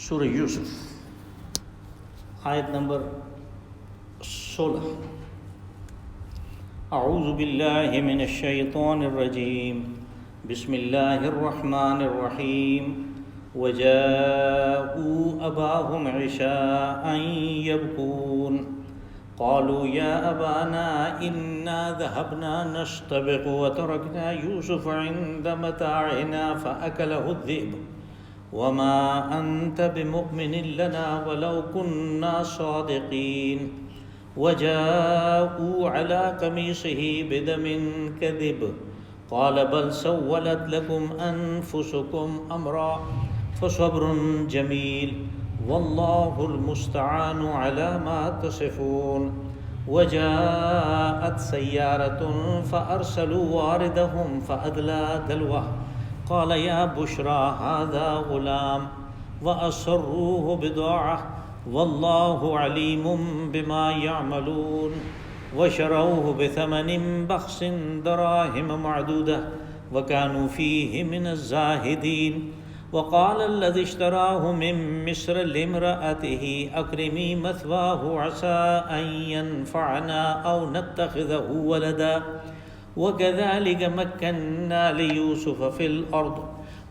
سورہ یوسف آیت نمبر 16۔ اعوذ باللہ من الشیطان الرجیم، بسم اللہ الرحمن الرحیم۔ وجاءوا اباهم عشاء يبكون قالوا يا ابانا انا ذهبنا نستبق وتركنا يوسف عند متاعنا فاكله الذئب وما انت بمؤمن لنا ولو كنا صادقين وجاءوا على قميصه بدم كذب قال بل سولت لكم انفسكم امرا فصبر جمیل واللہ المستعان علی ما تصفون۔ وجاءت سیارة فأرسلوا واردهم فأدلى دلوه قال یا بشرى هذا غلام وأسروه بضاعة واللہ علیم بما يعملون۔ وشروه بثمن بخس دراهم معدودة وكانوا فيه من الزاهدين۔ وقال الذي اشتراه من مصر لامرأته أكرمي مثواه عسى أن ينفعنا أو نتخذه ولدا وكذلك مكنا ليوسف في الأرض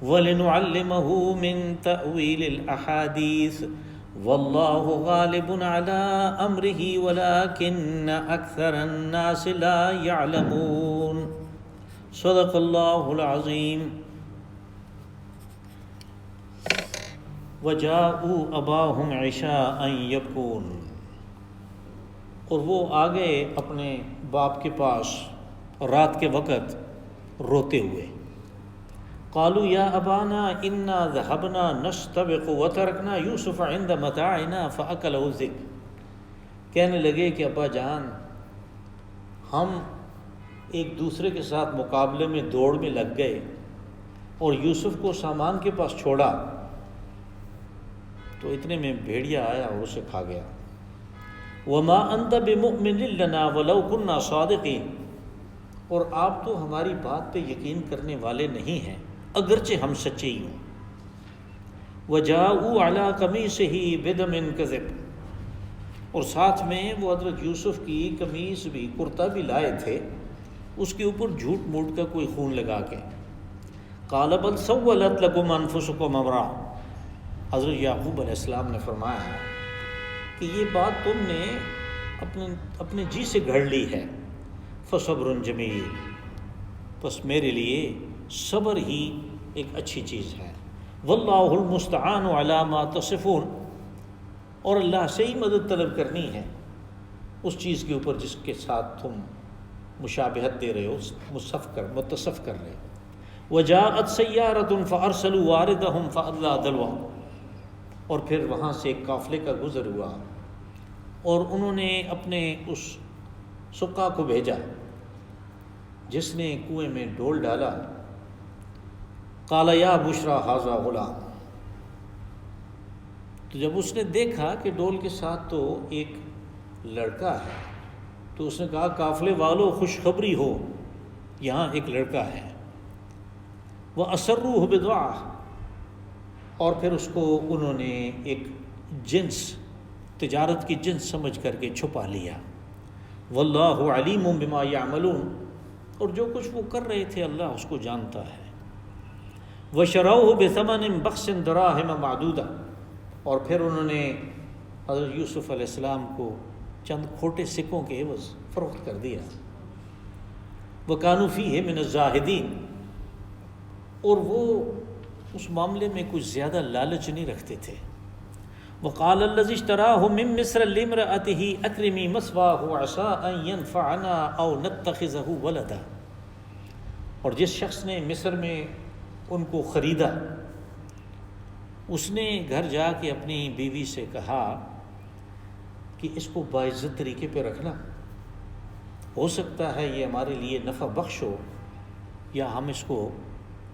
ولنعلمه من تأويل الأحاديث والله غالب على أمره ولكن أكثر الناس لا يعلمون۔ صدق الله العظيم۔ وجاءوا اباهم عشاء يبكون، اور وہ آ گئے اپنے باپ کے پاس رات کے وقت روتے ہوئے۔ قالوا یا ابانا انا ذهبنا نستبق وتركنا يوسف عند متاعنا فاكله الذئب، کہنے لگے کہ ابا جان ہم ایک دوسرے کے ساتھ مقابلے میں دوڑ میں لگ گئے اور یوسف کو سامان کے پاس چھوڑا تو اتنے میں بھیڑیا آیا اور اسے کھا گیا۔ وما انت بمؤمن لنا ولو كنا صادقین، اور آپ تو ہماری بات پہ یقین کرنے والے نہیں ہیں اگرچہ ہم سچے ہی ہوں۔ وجاءوا على قمیصه بدم كذب، اور ساتھ میں وہ حضرت یوسف کی قمیص بھی کرتا بھی لائے تھے، اس کے اوپر جھوٹ موٹ کا کوئی خون لگا کے۔ قال بل سولت لكم انفسكم امرا، حضرت یعقوب علیہ السلام نے فرمایا کہ یہ بات تم نے اپنے جی سے گھڑ لی ہے۔ فصبر جمیل، بس میرے لیے صبر ہی ایک اچھی چیز ہے۔ واللہ المستعان علی ما تصفون، اور اللہ سے ہی مدد طلب کرنی ہے اس چیز کے اوپر جس کے ساتھ تم مشابہت دے رہے ہو، متصف کر رہے ہو۔ وجاءت سیارۃ فارسلوا واردہم فادلی دلوہ، اور پھر وہاں سے ایک قافلے کا گزر ہوا اور انہوں نے اپنے اس سقا کو بھیجا جس نے کنویں میں ڈول ڈالا۔ قال یا بشرى ھذا غلام، تو جب اس نے دیکھا کہ ڈول کے ساتھ تو ایک لڑکا ہے تو اس نے کہا قافلے والو خوشخبری ہو، یہاں ایک لڑکا ہے۔ وَأَسَرُّوهُ بِضَاعَةٍ، اور پھر اس کو انہوں نے ایک جنس، تجارت کی جنس سمجھ کر کے چھپا لیا۔ واللہ علیم بما یعملون، اور جو کچھ وہ کر رہے تھے اللہ اس کو جانتا ہے۔ وشروہ بثمن بخس دراہم معدودہ، اور پھر انہوں نے حضرت یوسف علیہ السلام کو چند کھوٹے سکوں کے عوض فروخت کر دیا۔ وکانوا فیہ من الزاہدین، اور وہ اس معاملے میں کچھ زیادہ لالچ نہیں رکھتے تھے۔ وقال الذی اشتراہ من مصر لامرأته اکرمی مثواه عسى ان ينفعنا او نتخذه ولدا، اور جس شخص نے مصر میں ان کو خریدا اس نے گھر جا کے اپنی بیوی سے کہا کہ اس کو باعزت طریقے پہ رکھنا، ہو سکتا ہے یہ ہمارے لیے نفع بخش ہو یا ہم اس کو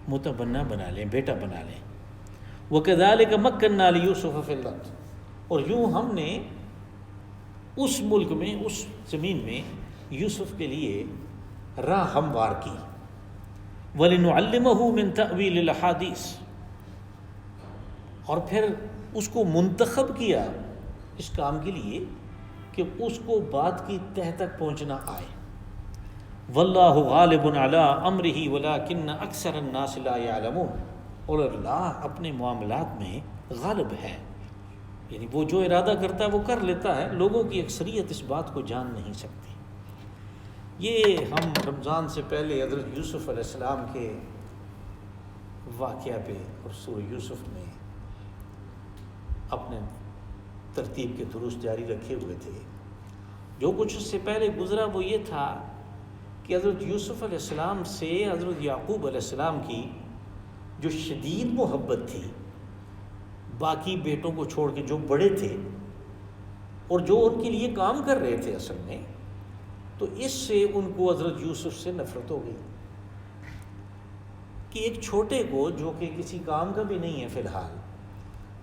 متبنہ بنا لیں، بیٹا بنا لیں۔ وَكَذَلِكَ مَكَّنَّا لِيُوسُفَ فِي الْأَرْضِ، اور یوں ہم نے اس ملک میں، اس زمین میں یوسف کے لیے راہ ہموار کی۔ وَلِنُعَلِّمَهُ مِن تَأْوِيلِ الْأَحَادِيثِ، اور پھر اس کو منتخب کیا اس کام کے لیے کہ اس کو بات کی تہ تک پہنچنا آئے. واللہ غالب علی امرہ ولکن اکثر الناس لا یعلمون. اور اللہ اپنے معاملات میں غالب ہے، یعنی وہ جو ارادہ کرتا ہے وہ کر لیتا ہے، لوگوں کی اکثریت اس بات کو جان نہیں سکتی. یہ ہم رمضان سے پہلے حضرت یوسف علیہ السلام کے واقعہ پہ اور سورہ یوسف میں اپنے ترتیب کے دروس جاری رکھے ہوئے تھے. جو کچھ اس سے پہلے گزرا وہ یہ تھا کہ حضرت یوسف علیہ السلام سے حضرت یعقوب علیہ السلام کی جو شدید محبت تھی باقی بیٹوں کو چھوڑ کے جو بڑے تھے اور جو ان کے لیے کام کر رہے تھے اصل میں، تو اس سے ان کو حضرت یوسف سے نفرت ہو گئی کہ ایک چھوٹے کو جو کہ کسی کام کا بھی نہیں ہے فی الحال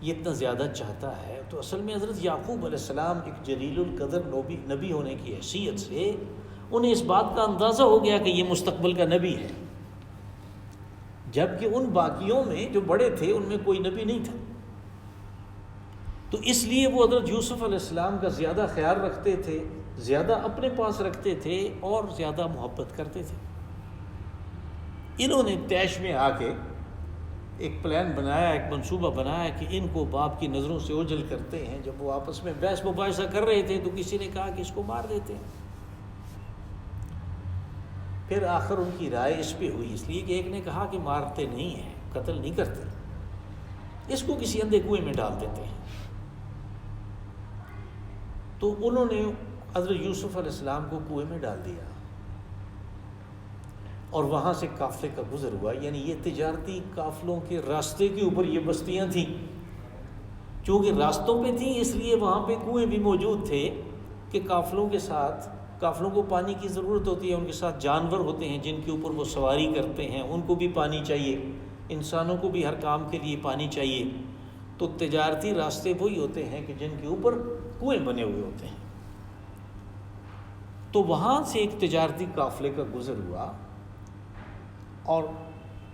یہ اتنا زیادہ چاہتا ہے. تو اصل میں حضرت یعقوب علیہ السلام ایک جلیل القدر نبی ہونے کی حیثیت سے انہیں اس بات کا اندازہ ہو گیا کہ یہ مستقبل کا نبی ہے، جبکہ ان باقیوں میں جو بڑے تھے ان میں کوئی نبی نہیں تھا. تو اس لیے وہ حضرت یوسف علیہ السلام کا زیادہ خیال رکھتے تھے، زیادہ اپنے پاس رکھتے تھے اور زیادہ محبت کرتے تھے. انہوں نے طیش میں آ کے ایک پلان بنایا، ایک منصوبہ بنایا کہ ان کو باپ کی نظروں سے اوجھل کرتے ہیں. جب وہ آپس میں بحث مباحثہ کر رہے تھے تو کسی نے کہا کہ اس کو مار دیتے ہیں. پھر آخر ان کی رائے اس پہ ہوئی، اس لیے کہ ایک نے کہا کہ مارتے نہیں ہیں، قتل نہیں کرتے، اس کو کسی اندھے کنویں میں ڈال دیتے ہیں. تو انہوں نے حضرت یوسف علیہ السلام کو کنویں میں ڈال دیا اور وہاں سے قافلے کا گزر ہوا. یعنی یہ تجارتی قافلوں کے راستے کے اوپر یہ بستیاں تھیں، چونکہ راستوں پہ تھیں اس لیے وہاں پہ کنویں بھی موجود تھے کہ قافلوں کو پانی کی ضرورت ہوتی ہے، ان کے ساتھ جانور ہوتے ہیں جن کے اوپر وہ سواری کرتے ہیں، ان کو بھی پانی چاہیے، انسانوں کو بھی ہر کام کے لیے پانی چاہیے. تو تجارتی راستے وہی ہوتے ہیں کہ جن کے اوپر کنویں بنے ہوئے ہوتے ہیں. تو وہاں سے ایک تجارتی قافلے کا گزر ہوا اور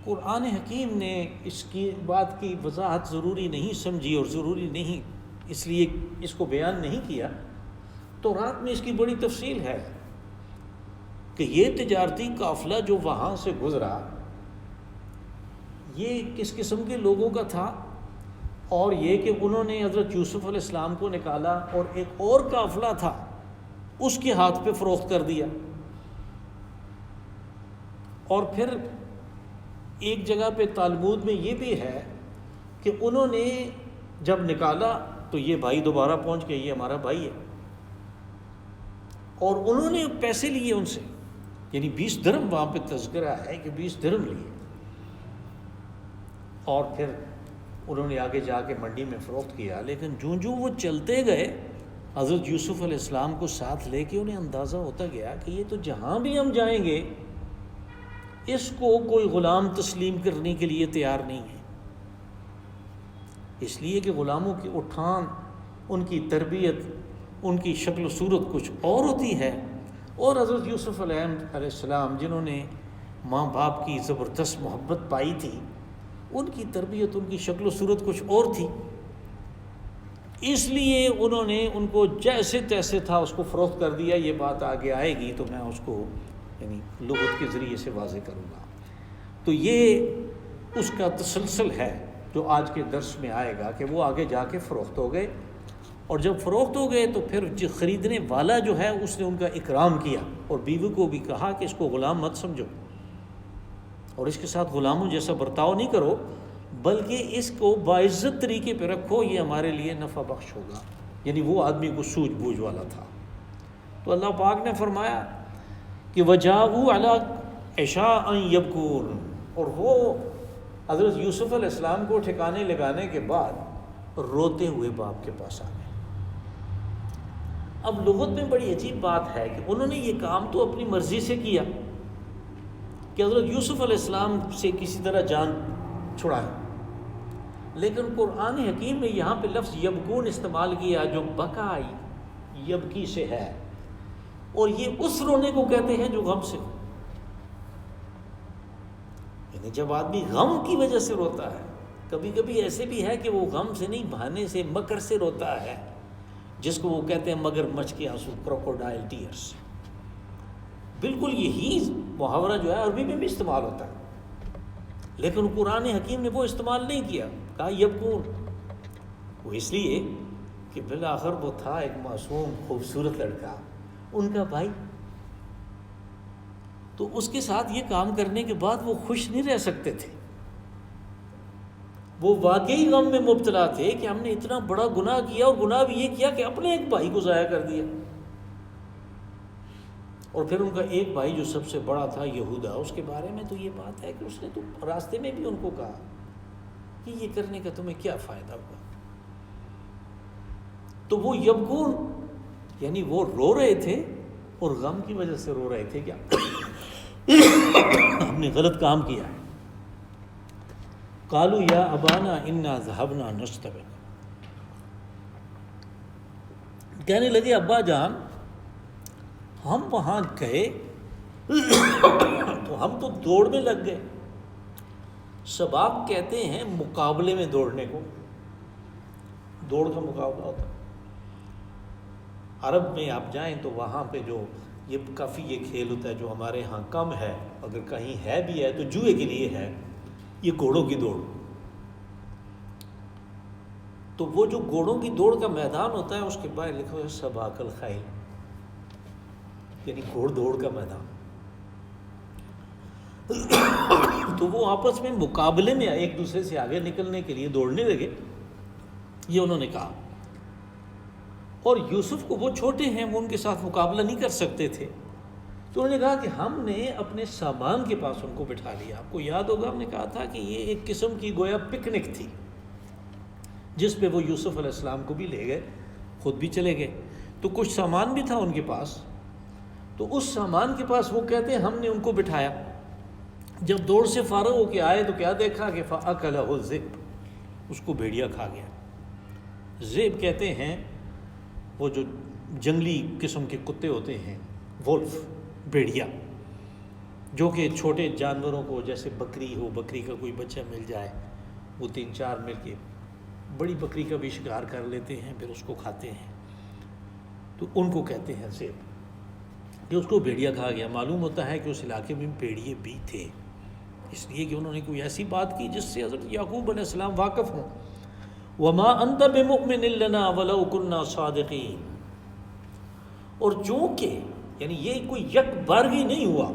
قرآن حکیم نے اس کی بات کی وضاحت ضروری نہیں سمجھی اور ضروری نہیں اس لیے اس کو بیان نہیں کیا. تو رات میں اس کی بڑی تفصیل ہے کہ یہ تجارتی قافلہ جو وہاں سے گزرا یہ کس قسم کے لوگوں کا تھا، اور یہ کہ انہوں نے حضرت یوسف علیہ السلام کو نکالا اور ایک اور قافلہ تھا اس کے ہاتھ پہ فروخت کر دیا. اور پھر ایک جگہ پہ تالمود میں یہ بھی ہے کہ انہوں نے جب نکالا تو یہ بھائی دوبارہ پہنچ گئے، یہ ہمارا بھائی ہے، اور انہوں نے پیسے لیے ان سے، یعنی 20 درہم وہاں پہ تذکرہ ہے کہ 20 درہم لیے. اور پھر انہوں نے آگے جا کے منڈی میں فروخت کیا. لیکن جو وہ چلتے گئے حضرت یوسف علیہ السلام کو ساتھ لے کے انہیں اندازہ ہوتا گیا کہ یہ تو جہاں بھی ہم جائیں گے اس کو کوئی غلام تسلیم کرنے کے لیے تیار نہیں ہے، اس لیے کہ غلاموں کی اٹھان، ان کی تربیت، ان کی شکل و صورت کچھ اور ہوتی ہے، اور حضرت یوسف علیہ السلام جنہوں نے ماں باپ کی زبردست محبت پائی تھی ان کی تربیت، ان کی شکل و صورت کچھ اور تھی. اس لیے انہوں نے ان کو جیسے تیسے تھا اس کو فروخت کر دیا. یہ بات آگے آئے گی تو میں اس کو یعنی لغت کے ذریعے سے واضح کروں گا. تو یہ اس کا تسلسل ہے جو آج کے درس میں آئے گا کہ وہ آگے جا کے فروخت ہو گئے، اور جب فروخت ہو گئے تو پھر جو خریدنے والا جو ہے اس نے ان کا اکرام کیا اور بیوی کو بھی کہا کہ اس کو غلام مت سمجھو اور اس کے ساتھ غلاموں جیسا برتاؤ نہیں کرو، بلکہ اس کو باعزت طریقے پہ رکھو، یہ ہمارے لیے نفع بخش ہوگا. یعنی وہ آدمی کو سوجھ بوجھ والا تھا. تو اللہ پاک نے فرمایا کہ وَجَاءُوا عَلَىٰ عِشَاءً يَبْكُونَ، اور وہ حضرت یوسف علیہ السلام کو ٹھکانے لگانے کے بعد روتے ہوئے باپ کے پاس آ گئے. اب لغت میں بڑی عجیب بات ہے کہ انہوں نے یہ کام تو اپنی مرضی سے کیا کہ حضرت یوسف علیہ السلام سے کسی طرح جان چھڑائیں، لیکن قرآن حکیم نے یہاں پہ لفظ یبکون استعمال کیا جو بکا یبکی سے ہے، اور یہ اس رونے کو کہتے ہیں جو غم سے ہو. یعنی جب آدمی غم کی وجہ سے روتا ہے، کبھی کبھی ایسے بھی ہے کہ وہ غم سے نہیں بہانے سے مکر سے روتا ہے، جس کو وہ کہتے ہیں مگر مچھ کے آنسو، کروکوڈائل ٹیئرس. بالکل یہی محاورہ جو ہے عربی میں بھی استعمال ہوتا ہے، لیکن قرآن حکیم نے وہ استعمال نہیں کیا، کہا یبکون. وہ اس لیے کہ بالآخر وہ تھا ایک معصوم خوبصورت لڑکا، ان کا بھائی، تو اس کے ساتھ یہ کام کرنے کے بعد وہ خوش نہیں رہ سکتے تھے. وہ واقعی غم میں مبتلا تھے کہ ہم نے اتنا بڑا گناہ کیا، اور گناہ بھی یہ کیا کہ اپنے ایک بھائی کو ضائع کر دیا. اور پھر ان کا ایک بھائی جو سب سے بڑا تھا یہودا، اس کے بارے میں تو یہ بات ہے کہ اس نے تو راستے میں بھی ان کو کہا کہ یہ کرنے کا تمہیں کیا فائدہ ہوا. تو وہ یبکون یعنی وہ رو رہے تھے اور غم کی وجہ سے رو رہے تھے، کیا ہم نے غلط کام کیا ہے. قالوا یا ابانا انا ذهبنا نستبق، کہنے لگے ابا جان ہم وہاں گئے تو ہم تو دوڑ میں لگ گئے. سباق کہتے ہیں مقابلے میں دوڑنے کو، دوڑ کا مقابلہ ہوتا ہے. عرب میں آپ جائیں تو وہاں پہ جو یہ کافی یہ کھیل ہوتا ہے جو ہمارے ہاں کم ہے، اگر کہیں ہے بھی ہے تو جوئے کے لیے ہے، یہ گھوڑوں کی دوڑ. تو وہ جو گھوڑوں کی دوڑ کا میدان ہوتا ہے اس کے بعد لکھا ہوا ہے سباق الخیل، یعنی گھوڑ دوڑ کا میدان. تو وہ آپس میں مقابلے میں ایک دوسرے سے آگے نکلنے کے لیے دوڑنے لگے، یہ انہوں نے کہا. اور یوسف کو وہ چھوٹے ہیں، وہ ان کے ساتھ مقابلہ نہیں کر سکتے تھے، تو انہوں نے کہا کہ ہم نے اپنے سامان کے پاس ان کو بٹھا لیا. آپ کو یاد ہوگا ہم نے کہا تھا کہ یہ ایک قسم کی گویا پکنک تھی، جس پہ وہ یوسف علیہ السلام کو بھی لے گئے، خود بھی چلے گئے. تو کچھ سامان بھی تھا ان کے پاس، تو اس سامان کے پاس وہ کہتے ہیں ہم نے ان کو بٹھایا. جب دوڑ سے فارغ ہو کے آئے تو کیا دیکھا کہ فَأَكَلَهُ الذِّئْبُ، اس کو بھیڑیا کھا گیا. ذئب کہتے ہیں وہ جو جنگلی قسم کے کتے ہوتے ہیں، وولف، بھیڑیا، جو کہ چھوٹے جانوروں کو جیسے بکری ہو، بکری کا کوئی بچہ مل جائے وہ 3-4 مل کے بڑی بکری کا بھی شکار کر لیتے ہیں، پھر اس کو کھاتے ہیں. تو ان کو کہتے ہیں ذئب، کہ اس کو بھیڑیا کھا گیا. معلوم ہوتا ہے کہ اس علاقے میں بھیڑیے بھی تھے، اس لیے کہ انہوں نے کوئی ایسی بات کی جس سے حضرت یعقوب علیہ السلام واقف ہوں. وَمَا أَنْتَ بِمُؤْمِنٍ لَنَا وَلَوْ كُنَّا صَادِقِينَ. اور چونکہ یعنی یہ کوئی یک بارگی نہیں ہوا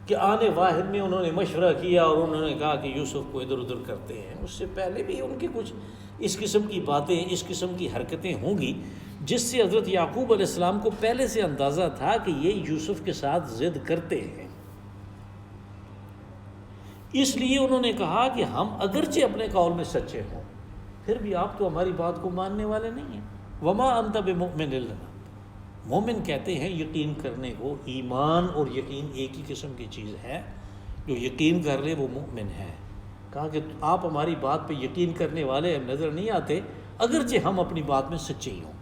کہ آنے واحد میں انہوں نے مشورہ کیا اور انہوں نے کہا کہ یوسف کو ادھر ادھر کرتے ہیں. اس سے پہلے بھی ان کے کچھ اس قسم کی باتیں، اس قسم کی حرکتیں ہوں گی جس سے حضرت یعقوب علیہ السلام کو پہلے سے اندازہ تھا کہ یہ یوسف کے ساتھ ضد کرتے ہیں. اس لیے انہوں نے کہا کہ ہم اگرچہ اپنے قول میں سچے ہوں پھر بھی آپ تو ہماری بات کو ماننے والے نہیں ہیں. وما انت بمؤمن لنا، مومن کہتے ہیں یقین کرنے کو. ایمان اور یقین ایک ہی قسم کی چیز ہے، جو یقین کر لے وہ مومن ہے. کہا کہ آپ ہماری بات پہ یقین کرنے والے نظر نہیں آتے اگرچہ ہم اپنی بات میں سچے ہی ہوں.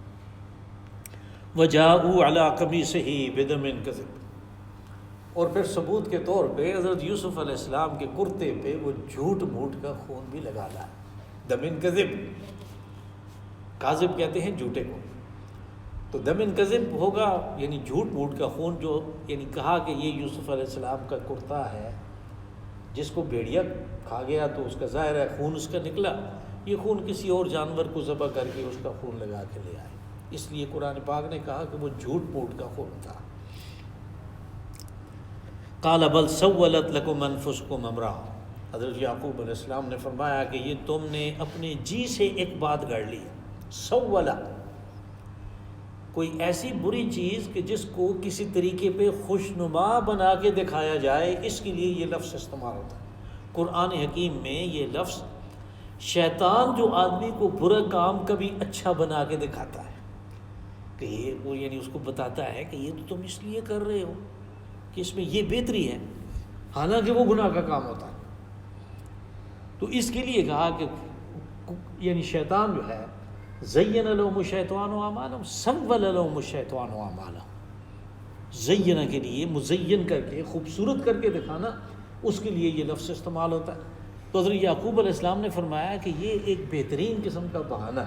وَجَاءُوا عَلَىٰ قَمِيصِهِ بِدَمٍ كَذِبٍ، اور پھر ثبوت کے طور پہ حضرت یوسف علیہ السلام کے کرتے پہ وہ جھوٹ موٹ کا خون بھی لگا لا. دمن کذب، کاذب کہتے ہیں جھوٹے کو، تو دمن کذب ہوگا یعنی جھوٹ موٹ کا خون. جو یعنی کہا کہ یہ یوسف علیہ السلام کا کرتا ہے جس کو بھیڑیا کھا گیا تو اس کا ظاہر ہے خون اس کا نکلا، یہ خون کسی اور جانور کو ذبح کر کے اس کا خون لگا کے لے آئے. اس لیے قرآن پاک نے کہا کہ وہ جھوٹ موٹ کا خون تھا. قال بل سولت لکم انفسکم امرا، حضرت یعقوب علیہ السلام نے فرمایا کہ یہ تم نے اپنے جی سے ایک بات گڑھ لی. سولا، کوئی ایسی بری چیز کہ جس کو کسی طریقے پہ خوشنما بنا کے دکھایا جائے، اس کے لیے یہ لفظ استعمال ہوتا ہے. قرآن حکیم میں یہ لفظ شیطان جو آدمی کو برا کام کبھی اچھا بنا کے دکھاتا ہے کہ یہ وہ یعنی اس کو بتاتا ہے کہ یہ تو تم اس لیے کر رہے ہو کہ اس میں یہ بہتری ہے، حالانکہ وہ گناہ کا کام ہوتا ہے. تو اس کے لیے کہا کہ یعنی شیطان جو ہے زین لهم الشیطان اعمالهم سول لهم الشیطان اعمالهم، زینہ کے لیے مزین کر کے خوبصورت کر کے دکھانا، اس کے لیے یہ لفظ استعمال ہوتا ہے. تو حضرت یعقوب علیہ السلام نے فرمایا کہ یہ ایک بہترین قسم کا بہانہ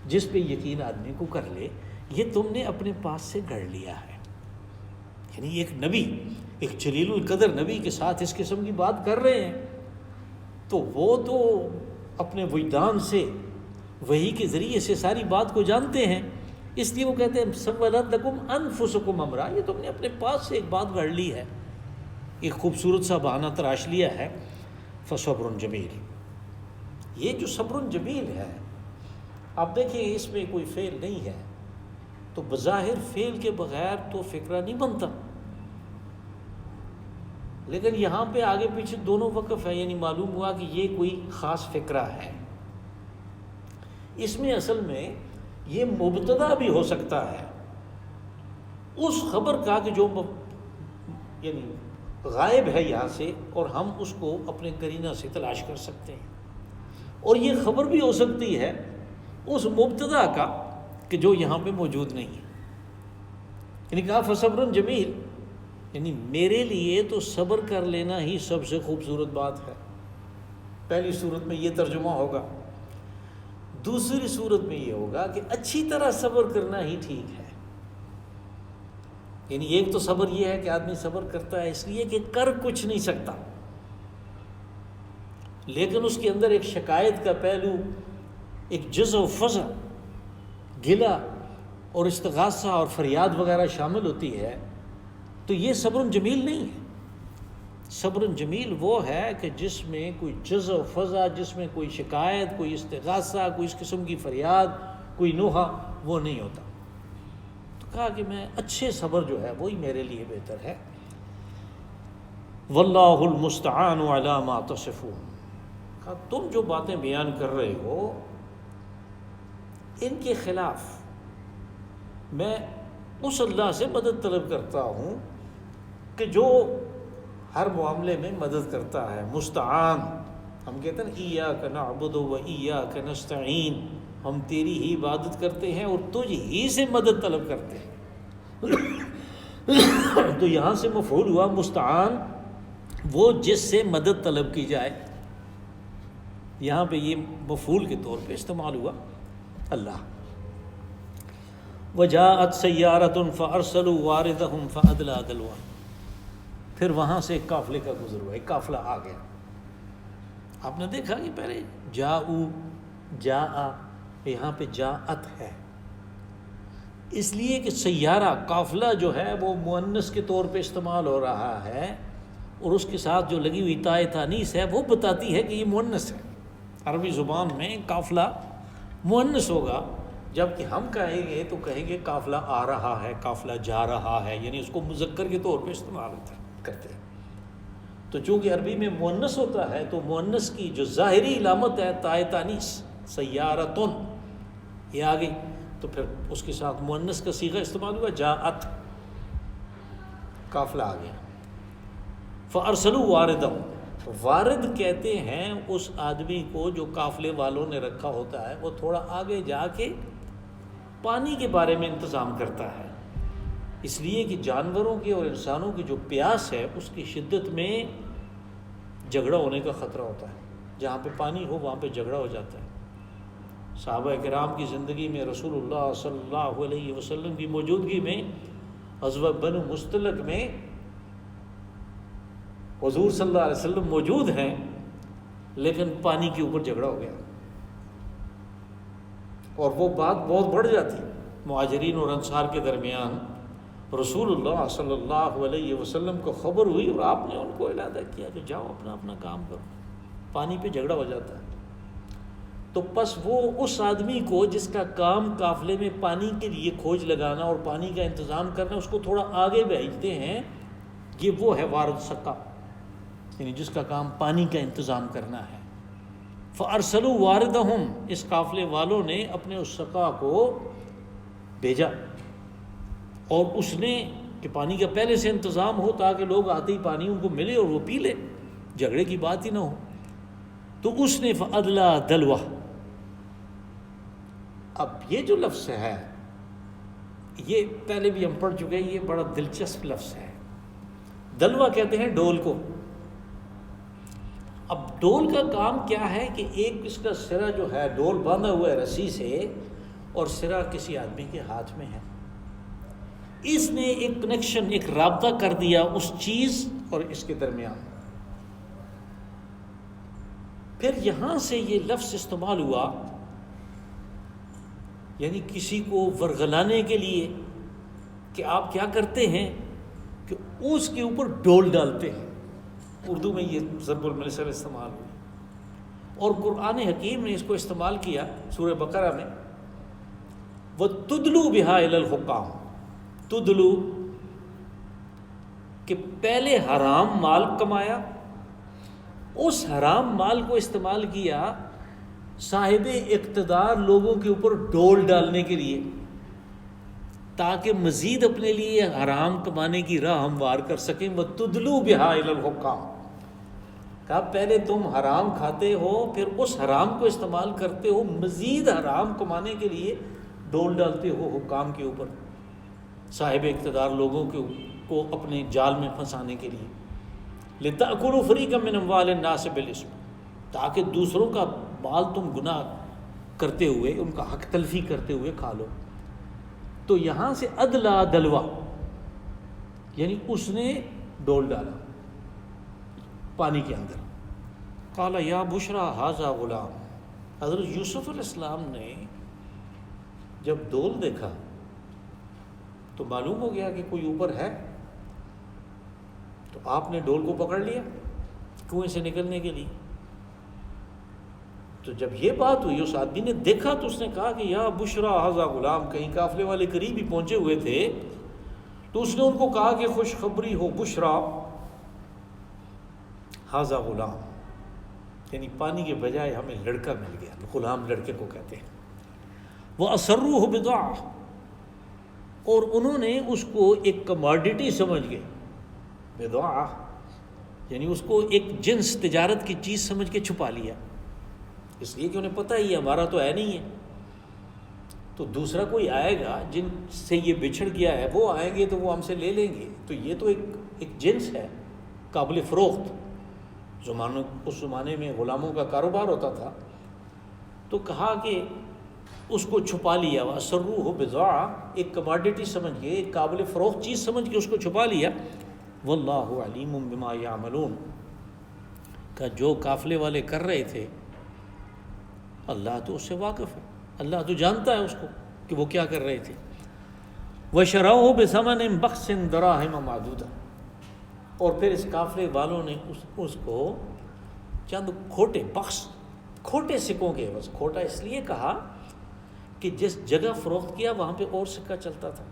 جس پہ یقین آدمی کو کر لے، یہ تم نے اپنے پاس سے گھڑ لیا ہے۔ یعنی ایک نبی، ایک جلیل القدر نبی کے ساتھ اس قسم کی بات کر رہے ہیں، تو وہ تو اپنے وجدان سے، وحی کے ذریعے سے ساری بات کو جانتے ہیں، اس لیے وہ کہتے ہیں سولت لکم انفسکم امرا، یہ تم نے اپنے پاس سے ایک بات گھڑ لی ہے، ایک خوبصورت سا بہانہ تراش لیا ہے۔ فصبر جمیل، یہ جو صبر جمیل ہے، آپ دیکھیں اس میں کوئی فعل نہیں ہے، تو بظاہر فعل کے بغیر تو فقرہ نہیں بنتا، لیکن یہاں پہ آگے پیچھے دونوں وقف ہے، یعنی معلوم ہوا کہ یہ کوئی خاص فقرہ ہے۔ اس میں اصل میں یہ مبتدا بھی ہو سکتا ہے اس خبر کا کہ جو یعنی غائب ہے یہاں سے، اور ہم اس کو اپنے قرینہ سے تلاش کر سکتے ہیں، اور یہ خبر بھی ہو سکتی ہے اس مبتدا کا کہ جو یہاں پہ موجود نہیں ہے۔ یعنی کہا فصبر جمیل، یعنی میرے لیے تو صبر کر لینا ہی سب سے خوبصورت بات ہے۔ پہلی صورت میں یہ ترجمہ ہوگا، دوسری صورت میں یہ ہوگا کہ اچھی طرح صبر کرنا ہی ٹھیک ہے۔ یعنی ایک تو صبر یہ ہے کہ آدمی صبر کرتا ہے اس لیے کہ کر کچھ نہیں سکتا، لیکن اس کے اندر ایک شکایت کا پہلو، ایک جزع و فزع، گلہ اور استغاثہ اور فریاد وغیرہ شامل ہوتی ہے، تو یہ صبر جمیل نہیں ہے۔ صبر جمیل وہ ہے کہ جس میں کوئی جزع و فزع، جس میں کوئی شکایت، کوئی استغاثہ، کوئی اس قسم کی فریاد، کوئی نوحہ، وہ نہیں ہوتا۔ تو کہا کہ میں اچھے صبر جو ہے وہی میرے لیے بہتر ہے۔ واللہ المستعان علی ما تصفون، کہا تم جو باتیں بیان کر رہے ہو ان کے خلاف میں اس اللہ سے مدد طلب کرتا ہوں کہ جو ہر معاملے میں مدد کرتا ہے۔ مستعان، ہم کہتے ہیں ایاک نعبد و ایاک نستعین، ہم تیری ہی عبادت کرتے ہیں اور تجھ ہی سے مدد طلب کرتے ہیں۔ تو یہاں سے مفعول ہوا مستعان، وہ جس سے مدد طلب کی جائے، یہاں پہ یہ مفعول کے طور پہ استعمال ہوا اللہ۔ وجاءت سیارۃ فارسلوا واردہم فادلی دلوہ، پھر وہاں سے ایک قافلے کا گزر ہوا، ایک قافلہ آ گیا۔ آپ نے دیکھا کہ پہلے جاؤ، جاء، یہاں پہ جاءت ہے، اس لیے کہ سیارہ، قافلہ جو ہے وہ مؤنث کے طور پہ استعمال ہو رہا ہے، اور اس کے ساتھ جو لگی ہوئی تائے تانیث ہے وہ بتاتی ہے کہ یہ مؤنث ہے۔ عربی زبان میں قافلہ مؤنث ہوگا، جبکہ ہم کہیں گے تو کہیں گے قافلہ آ رہا ہے، قافلہ جا رہا ہے، یعنی اس کو مذکر کے طور پہ استعمال کرتے ہیں۔ تو چونکہ عربی میں مؤنث ہوتا ہے تو مؤنث کی جو ظاہری علامت ہے تائے تانیث، سیارتن، یہ آ گئی، تو پھر اس کے ساتھ مؤنث کا صیغہ استعمال ہوا جاءت، قافلہ آ گیا۔ فارسلوا واردہم، وارد کہتے ہیں اس آدمی کو جو قافلے والوں نے رکھا ہوتا ہے، وہ تھوڑا آگے جا کے پانی کے بارے میں انتظام کرتا ہے، اس لیے کہ جانوروں کی اور انسانوں کی جو پیاس ہے اس کی شدت میں جھگڑا ہونے کا خطرہ ہوتا ہے۔ جہاں پہ پانی ہو وہاں پہ جھگڑا ہو جاتا ہے۔ صحابہ کرام کی زندگی میں رسول اللہ صلی اللہ علیہ وسلم کی موجودگی میں غزوہ بنو مستلق میں حضور صلی اللہ علیہ وسلم موجود ہیں، لیکن پانی کے اوپر جھگڑا ہو گیا، اور وہ بات بہت بڑھ جاتی مہاجرین اور انصار کے درمیان۔ رسول اللہ صلی اللہ علیہ وسلم کو خبر ہوئی اور آپ نے ان کو اعلان کیا کہ جاؤ اپنا اپنا کام کرو، پانی پہ جھگڑا ہو جاتا ہے۔ تو پس وہ اس آدمی کو جس کا کام قافلے میں پانی کے لیے کھوج لگانا اور پانی کا انتظام کرنا، اس کو تھوڑا آگے بھیجتے ہیں، یہ وہ ہے وارد سقا، یعنی جس کا کام پانی کا انتظام کرنا ہے۔ فارسلوا واردہم، اس قافلے والوں نے اپنے اس سقا کو بھیجا، اور اس نے کہ پانی کا پہلے سے انتظام ہو تاکہ لوگ آتے ہی پانی ان کو ملے اور وہ پی لے، جھگڑے کی بات ہی نہ ہو۔ تو اس نے فادلی دلوہ، اب یہ جو لفظ ہے یہ پہلے بھی ہم پڑھ چکے ہیں، یہ بڑا دلچسپ لفظ ہے۔ دلوہ کہتے ہیں ڈول کو، اب ڈول کا کام کیا ہے کہ ایک اس کا سرا جو ہے ڈول باندھا ہوا ہے رسی سے اور سرا کسی آدمی کے ہاتھ میں ہے، اس نے ایک کنیکشن، ایک رابطہ کر دیا اس چیز اور اس کے درمیان۔ پھر یہاں سے یہ لفظ استعمال ہوا، یعنی کسی کو ورغلانے کے لیے کہ آپ کیا کرتے ہیں کہ اس کے اوپر ڈول ڈالتے ہیں۔ اردو میں یہ ضرب المثل استعمال ہوئی، اور قرآن حکیم نے اس کو استعمال کیا سورہ بقرہ میں، وَتُدْلُوا بِهَا إِلَى الْحُكَّامِ، تدلو کہ پہلے حرام مال کمایا، اس حرام مال کو استعمال کیا صاحب اقتدار لوگوں کے اوپر ڈول ڈالنے کے لیے، تاکہ مزید اپنے لیے حرام کمانے کی راہ ہموار کر سکیں۔ وَتُدْلُوا بِهَا إِلَى الْحُكَّامِ، کہا پہلے تم حرام کھاتے ہو، پھر اس حرام کو استعمال کرتے ہو مزید حرام کمانے کے لیے، ڈول ڈالتے ہو حکام کے اوپر، صاحب اقتدار لوگوں کو اپنے جال میں پھنسانے کے لیے۔ لِتَأْكُلُوا فَرِيقًا مِّنْ أَمْوَالِ النَّاسِ بِالْإِثْمِ، تاکہ دوسروں کا مال تم گناہ کرتے ہوئے، ان کا حق تلفی کرتے ہوئے کھا لو۔ تو یہاں سے ادلا دلوا، یعنی اس نے ڈول ڈالا پانی کے اندر۔ قال یا بشرا ھذا غلام، حضرت یوسف علیہ السلام نے جب ڈول دیکھا تو معلوم ہو گیا کہ کوئی اوپر ہے، تو آپ نے ڈول کو پکڑ لیا کنویں سے نکلنے کے لیے۔ تو جب یہ بات ہوئی، اس آدمی نے دیکھا تو اس نے کہا کہ یا بشرا ھذا غلام، کہیں قافلے والے قریب ہی پہنچے ہوئے تھے، تو اس نے ان کو کہا کہ خوشخبری ہو، بشرا ھذا غلام، یعنی پانی کے بجائے ہمیں لڑکا مل گیا، غلام لڑکے کو کہتے ہیں۔ وَأَسَرُّوهُ بِضَاعَةً، اور انہوں نے اس کو ایک کماڈیٹی سمجھ گئے، بضاعہ یعنی اس کو ایک جنس، تجارت کی چیز سمجھ کے چھپا لیا، اس لیے کہ انہیں پتہ ہی ہمارا تو ہے نہیں ہے، تو دوسرا کوئی آئے گا جن سے یہ بچھڑ گیا ہے، وہ آئیں گے تو وہ ہم سے لے لیں گے، تو یہ تو ایک جنس ہے قابل فروخت۔ اس زمانے میں غلاموں کا کاروبار ہوتا تھا، تو کہا کہ اس کو چھپا لیا، وَأَسَرُّوهُ بِضَاعَةً، ایک کماڈیٹی سمجھ کے، ایک قابل فروخت چیز سمجھ کے اس کو چھپا لیا۔ وَاللَّهُ عَلِيمٌ بِمَا يَعْمَلُونَ، کہ جو قافلے والے کر رہے تھے اللہ تو اس سے واقف ہے، اللہ تو جانتا ہے اس کو کہ وہ کیا کر رہے تھے۔ وَشَرَوْهُ بِثَمَنٍ بَخْسٍ دَرَاهِمَ مَعْدُودَةٍ، اور پھر اس قافلے والوں نے اس کو چند کھوٹے، بخش کھوٹے سکوں کے عوض، کھوٹا اس لیے کہا کہ جس جگہ فروخت کیا وہاں پہ اور سکہ چلتا تھا،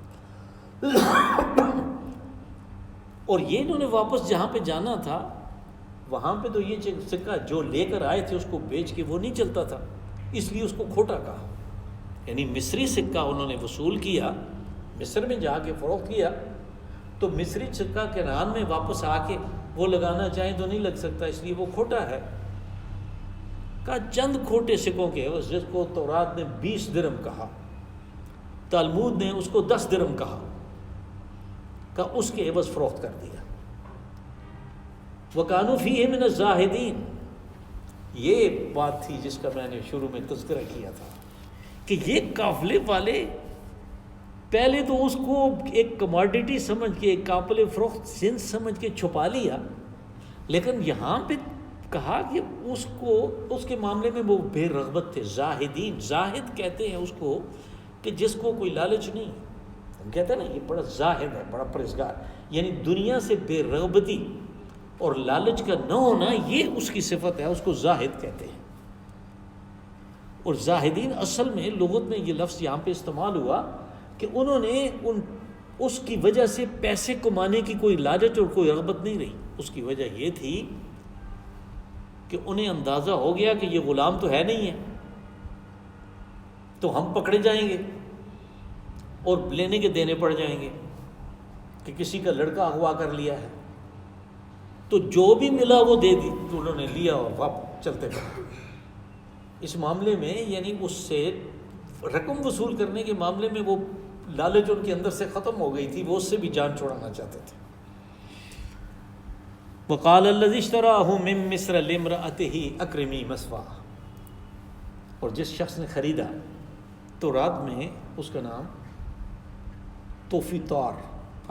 اور یہ انہوں نے واپس جہاں پہ جانا تھا وہاں پہ تو یہ سکہ جو لے کر آئے تھے اس کو بیچ کے وہ نہیں چلتا تھا، اس لیے اس کو کھوٹا کہا۔ یعنی مصری سکہ انہوں نے وصول کیا، مصر میں جا کے فروخت کیا، تو مصری سکہ کنعان میں واپس آ کے وہ لگانا چاہیں تو نہیں لگ سکتا، اس لیے وہ کھوٹا ہے۔ کہا چند کھوٹے سکوں کے عوض، جس کو تورات نے 20 درہم کہا، تلمود نے اس کو 10 درہم کہا، کہ اس کے عوض فروخت کر دیا۔ وَكَانُوا فِيهِ مِنَ الزَّاهِدِينَ، یہ بات تھی جس کا میں نے شروع میں تذکرہ کیا تھا کہ یہ قافلے والے پہلے تو اس کو ایک کماڈیٹی سمجھ کے، ایک قابل فروخت جنس سمجھ کے چھپا لیا، لیکن یہاں پہ کہا کہ اس کے معاملے میں وہ بے رغبت تھے، زاہدین، زاہد کہتے ہیں اس کو کہ جس کو کوئی لالچ نہیں، ہم کہتے ہیں نا یہ بڑا زاہد ہے، بڑا پرہیزگار، یعنی دنیا سے بے رغبتی اور لالچ کا نہ ہونا، یہ اس کی صفت ہے، اس کو زاہد کہتے ہیں۔ اور زاہدین اصل میں لغت میں یہ لفظ یہاں پہ استعمال ہوا کہ انہوں نے اس کی وجہ سے پیسے کمانے کی کوئی لالچ اور کوئی رغبت نہیں رہی، اس کی وجہ یہ تھی کہ انہیں اندازہ ہو گیا کہ یہ غلام تو ہے نہیں ہے، تو ہم پکڑے جائیں گے اور لینے کے دینے پڑ جائیں گے کہ کسی کا لڑکا اغوا کر لیا ہے، تو جو بھی ملا وہ دے دی، تو انہوں نے لیا اور واپس چلتے گئے۔ اس معاملے میں یعنی اس سے رقم وصول کرنے کے معاملے میں وہ لالچ ان کے اندر سے ختم ہو گئی تھی، وہ اس سے بھی جان چھڑانا چاہتے تھے۔ وقال الذی اشتراہ من مصر لامرأتہ اکرمی مثواہ، اور جس شخص نے خریدا، تو رات میں اس کا نام توفیطار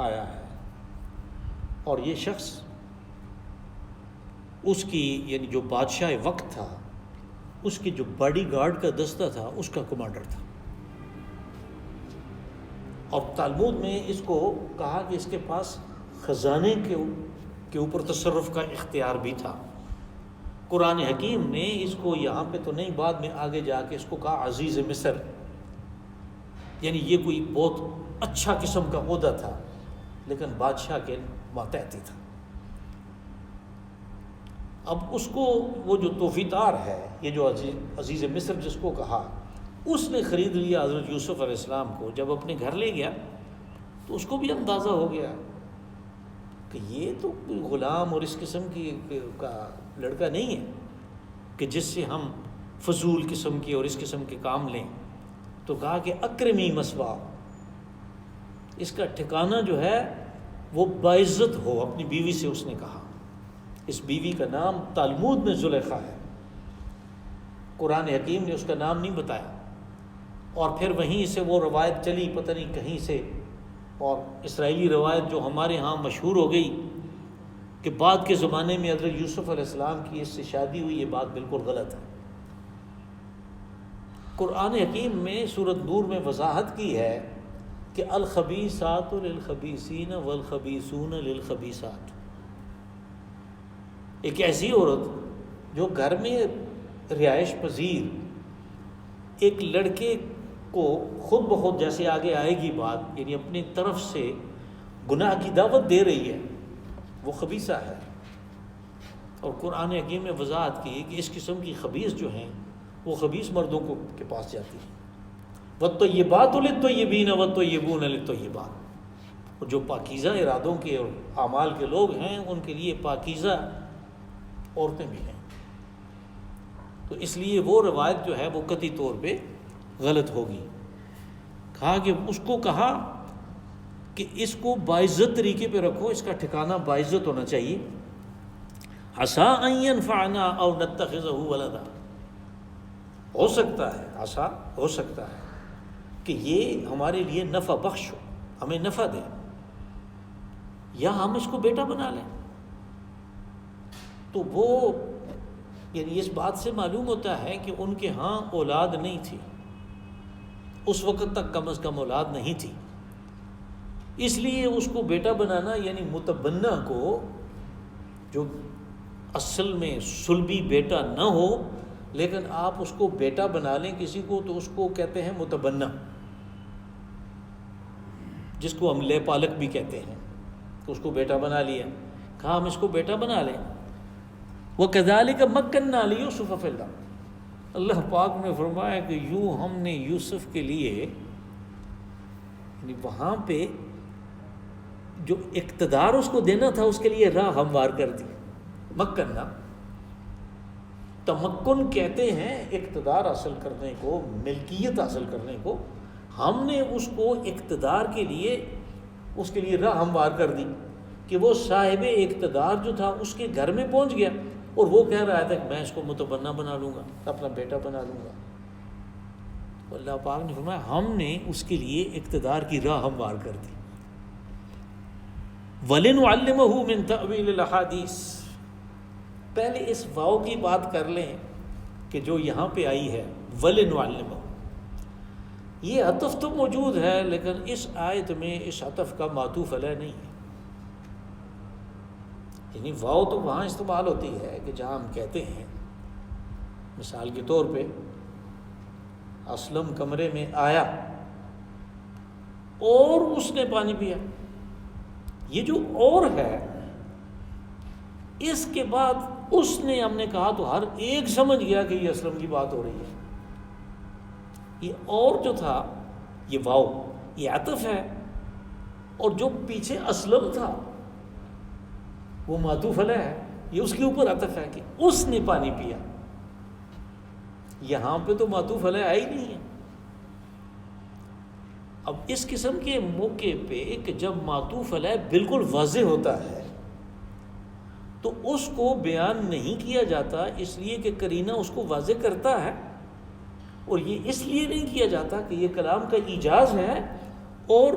آیا ہے، اور یہ شخص اس کی یعنی جو بادشاہ وقت تھا اس کی جو باڈی گارڈ کا دستہ تھا اس کا کمانڈر تھا۔ اور تالمود میں اس کو کہا کہ اس کے پاس خزانے کے اوپر تصرف کا اختیار بھی تھا۔ قرآن حکیم نے اس کو یہاں پہ تو نہیں، بعد میں آگے جا کے اس کو کہا عزیز مصر، یعنی یہ کوئی بہت اچھا قسم کا عہدہ تھا لیکن بادشاہ کے ماتحتی تھا۔ اب اس کو وہ جو توفیطار ہے، یہ جو عزیز مصر جس کو کہا، اس نے خرید لیا حضرت یوسف علیہ السلام کو۔ جب اپنے گھر لے گیا تو اس کو بھی اندازہ ہو گیا کہ یہ تو کوئی غلام اور اس قسم کا لڑکا نہیں ہے کہ جس سے ہم فضول قسم کی اور اس قسم کے کام لیں۔ تو کہا کہ اکرمی مثواہ، اس کا ٹھکانہ جو ہے وہ باعزت ہو۔ اپنی بیوی سے اس نے کہا، اس بیوی کا نام تالمود میں زلیخا ہے، قرآن حکیم نے اس کا نام نہیں بتایا۔ اور پھر وہیں سے وہ روایت چلی پتہ نہیں کہیں سے، اور اسرائیلی روایت جو ہمارے ہاں مشہور ہو گئی کہ بعد کے زمانے میں حضرت یوسف علیہ السلام کی اس سے شادی ہوئی، یہ بات بالکل غلط ہے۔ قرآن حکیم میں سورۃ نور میں وضاحت کی ہے کہ الخبیثات للخبیثین والخبیثون للخبیثات۔ ایک ایسی عورت جو گھر میں رہائش پذیر ایک لڑکے کو خود بخود، جیسے آگے آئے گی بات، یعنی اپنی طرف سے گناہ کی دعوت دے رہی ہے، وہ خبیثہ ہے۔ اور قرآن حکیم میں وضاحت کی کہ اس قسم کی خبیث جو ہیں وہ خبیث مردوں کے پاس جاتی ہیں۔ وَالطَّيِّبَاتُ لِلطَّيِّبِينَ وَالطَّيِّبُونَ لِلطَّيِّبَاتِ، اور جو پاکیزہ ارادوں کے اور اعمال کے لوگ ہیں ان کے لیے پاکیزہ عورتیں بھی ہیں۔ تو اس لیے وہ روایت جو ہے وہ قطعی طور پہ غلط ہوگی۔ کہا کہ اس کو کہا کہ اس کو باعزت طریقے پہ رکھو، اس کا ٹھکانہ باعزت ہونا چاہیے۔ عسیٰ ان ینفعنا او نتخذہ ولدا، ہو سکتا ہے، عسیٰ ہو سکتا ہے کہ یہ ہمارے لیے نفع بخش ہو، ہمیں نفع دے، یا ہم اس کو بیٹا بنا لیں۔ تو وہ یعنی اس بات سے معلوم ہوتا ہے کہ ان کے ہاں اولاد نہیں تھی، اس وقت تک کم از کم اولاد نہیں تھی، اس لیے اس کو بیٹا بنانا، یعنی متبنہ کو جو اصل میں صلبی بیٹا نہ ہو لیکن آپ اس کو بیٹا بنا لیں کسی کو، تو اس کو کہتے ہیں متبنہ، جس کو ہم لے پالک بھی کہتے ہیں۔ تو اس کو بیٹا بنا لیا، کہا ہم اس کو بیٹا بنا لیں۔ وَكَذَلِكَ مَكَّنَّا لِيُوسُفَ فِي الْأَرْضِ، اللہ پاک نے فرمایا کہ یوں ہم نے یوسف کے لیے یعنی وہاں پہ جو اقتدار اس کو دینا تھا اس کے لیے راہ ہموار کر دی۔ مکنہ، تمکن کہتے ہیں اقتدار حاصل کرنے کو، ملکیت حاصل کرنے کو۔ ہم نے اس کو اقتدار کے لیے اس کے لیے راہ ہموار کر دی کہ وہ صاحب اقتدار جو تھا اس کے گھر میں پہنچ گیا، اور وہ کہہ رہا تھا کہ میں اس کو متبنہ بنا لوں گا، اپنا بیٹا بنا لوں گا۔ تو اللہ پاک نے فرمایا ہم نے اس کے لیے اقتدار کی راہ ہموار کر دی۔ وَلِنُعَلِّمَهُ مِن تَأْوِيلِ الْأَحَادِيثِ، پہلے اس واو کی بات کر لیں کہ جو یہاں پہ آئی ہے وَلِنُعَلِّمَهُ، یہ عطف تو موجود ہے لیکن اس آیت میں اس عطف کا معطوف علیہ نہیں ہے۔ یعنی واو تو وہاں استعمال ہوتی ہے کہ جہاں ہم کہتے ہیں مثال کے طور پہ اسلم کمرے میں آیا اور اس نے پانی پیا، یہ جو اور ہے اس کے بعد اس نے ہم نے کہا تو ہر ایک سمجھ گیا کہ یہ اسلم کی بات ہو رہی ہے۔ یہ اور جو تھا یہ واو یہ عطف ہے، اور جو پیچھے اسلم تھا وہ معطوف علیہ ہے، یہ اس کے اوپر عطف ہے کہ اس نے پانی پیا۔ یہاں پہ تو معطوف علیہ ہی نہیں ہے۔ اب اس قسم کے موقع پہ کہ جب معطوف علیہ بالکل واضح ہوتا ہے تو اس کو بیان نہیں کیا جاتا اس لیے کہ قرینہ اس کو واضح کرتا ہے، اور یہ اس لیے نہیں کیا جاتا کہ یہ کلام کا ایجاز ہے اور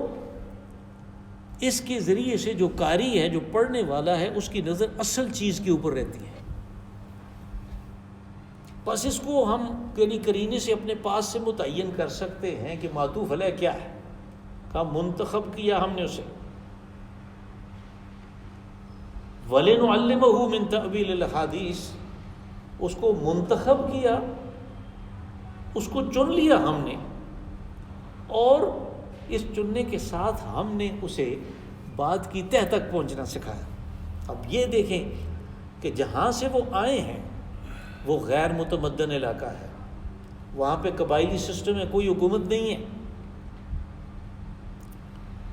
اس کے ذریعے سے جو قاری ہے، جو پڑھنے والا ہے، اس کی نظر اصل چیز کے اوپر رہتی ہے۔ بس اس کو ہم یعنی قرینے سے اپنے پاس سے متعین کر سکتے ہیں کہ معطوف علیہ کیا ہے، کہا منتخب کیا ہم نے اسے، وَلِنُعَلِّمَهُ مِن تَأْوِيلِ الْأَحَادِيثِ، اس کو منتخب کیا، اس کو چن لیا ہم نے، اور اس چننے کے ساتھ ہم نے اسے بات کی تہ تک پہنچنا سکھایا۔ اب یہ دیکھیں کہ جہاں سے وہ آئے ہیں وہ غیر متمدن علاقہ ہے، وہاں پہ قبائلی سسٹم ہے، کوئی حکومت نہیں ہے،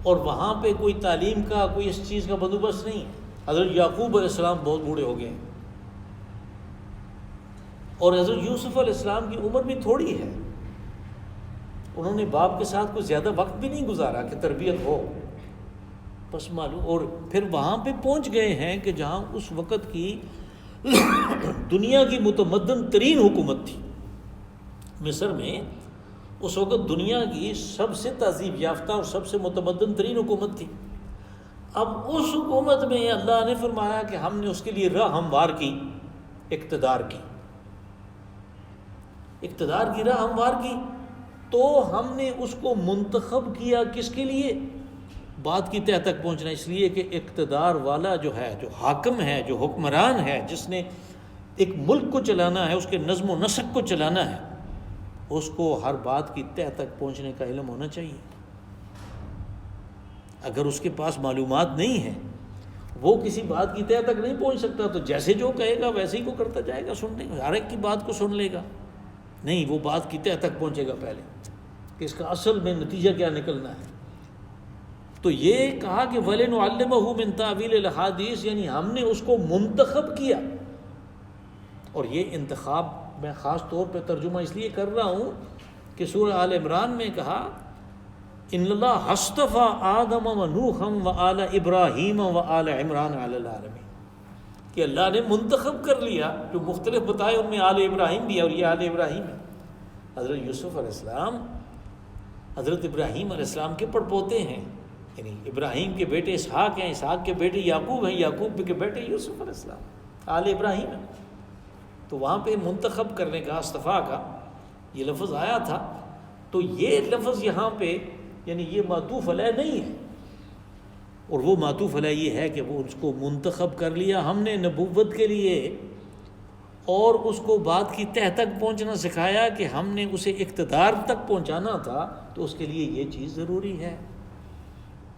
اور وہاں پہ کوئی تعلیم کا، کوئی اس چیز کا بندوبست نہیں ہے۔ حضرت یعقوب علیہ السلام بہت بوڑھے ہو گئے ہیں، اور حضرت یوسف علیہ السلام کی عمر بھی تھوڑی ہے، انہوں نے باپ کے ساتھ کوئی زیادہ وقت بھی نہیں گزارا کہ تربیت ہو، بس معلوم، اور پھر وہاں پہ پہنچ گئے ہیں کہ جہاں اس وقت کی دنیا کی متمدن ترین حکومت تھی۔ مصر میں اس وقت دنیا کی سب سے تہذیب یافتہ اور سب سے متمدن ترین حکومت تھی۔ اب اس حکومت میں اللہ نے فرمایا کہ ہم نے اس کے لیے راہ ہموار کی، اقتدار کی، اقتدار کی راہ ہموار کی، تو ہم نے اس کو منتخب کیا کس کے لیے؟ بات کی تہ تک پہنچنا، اس لیے کہ اقتدار والا جو ہے، جو حاکم ہے، جو حکمران ہے، جس نے ایک ملک کو چلانا ہے، اس کے نظم و نسق کو چلانا ہے، اس کو ہر بات کی تہ تک پہنچنے کا علم ہونا چاہیے۔ اگر اس کے پاس معلومات نہیں ہیں، وہ کسی بات کی تہ تک نہیں پہنچ سکتا، تو جیسے جو کہے گا ویسے ہی کو کرتا جائے گا، سننے ہر ایک کی بات کو سن لے گا، نہیں، وہ بات کی تہ تک پہنچے گا پہلے کہ اس کا اصل میں نتیجہ کیا نکلنا ہے۔ تو یہ کہا کہ وَلِنُعَلِّمَهُ مِن تَأْوِيلِ الْأَحَادِيثِ، یعنی ہم نے اس کو منتخب کیا، اور یہ انتخاب میں خاص طور پہ ترجمہ اس لیے کر رہا ہوں کہ سورہ آل عمران میں کہا ان اللہ اصطفیٰ آدم و نوحا و آل ابراہیم و آل عمران علی العالمین، کہ اللہ نے منتخب کر لیا، جو مختلف بتائے ان میں آل ابراہیم بھی ہے، اور یہ آل ابراہیم ہے۔ حضرت یوسف علیہ السلام حضرت ابراہیم علیہ السلام کے پڑپوتے ہیں، یعنی ابراہیم کے بیٹے اسحاق ہیں، اسحاق کے بیٹے یعقوب ہیں، یعقوب کے بیٹے یوسف علیہ السلام، آل ابراہیم ہیں۔ تو وہاں پہ منتخب کرنے کا، اصطفیٰ کا یہ لفظ آیا تھا، تو یہ لفظ یہاں پہ یعنی یہ معطوف علیہ نہیں ہے، اور وہ معطوف علیہ یہ ہے کہ وہ اس کو منتخب کر لیا ہم نے نبوت کے لیے، اور اس کو بات کی تہ تک پہنچنا سکھایا کہ ہم نے اسے اقتدار تک پہنچانا تھا، تو اس کے لیے یہ چیز ضروری ہے۔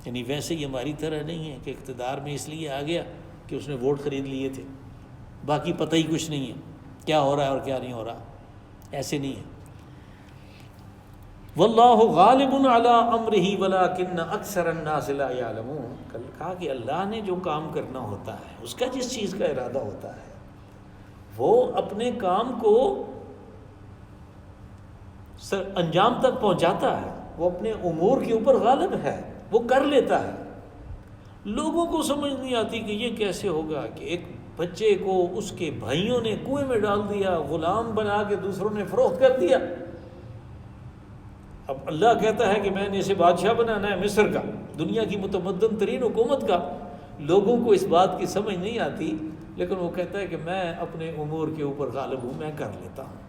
یعنی ویسے ہی ہماری طرح نہیں ہے کہ اقتدار میں اس لیے آ گیا کہ اس نے ووٹ خرید لیے تھے، باقی پتہ ہی کچھ نہیں ہے کیا ہو رہا ہے اور کیا نہیں ہو رہا، ایسے نہیں ہے۔ واللہ غالب علی امرہ ولکن اکثر الناس لا یعلمون، کل کہا کہ اللہ نے جو کام کرنا ہوتا ہے، اس کا جس چیز کا ارادہ ہوتا ہے، وہ اپنے کام کو انجام تک پہنچاتا ہے، وہ اپنے امور کے اوپر غالب ہے، وہ کر لیتا ہے۔ لوگوں کو سمجھ نہیں آتی کہ یہ کیسے ہوگا کہ ایک بچے کو اس کے بھائیوں نے کنویں میں ڈال دیا، غلام بنا کے دوسروں نے فروخت کر دیا، اب اللہ کہتا ہے کہ میں نے اسے بادشاہ بنانا ہے مصر کا، دنیا کی متمدن ترین حکومت کا۔ لوگوں کو اس بات کی سمجھ نہیں آتی، لیکن وہ کہتا ہے کہ میں اپنے امور کے اوپر غالب ہوں، میں کر لیتا ہوں۔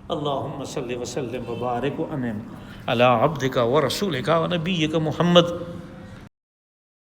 اللہم صلی وسلم وبارک وانعم علی عبدک ورسولک ونبیک محمد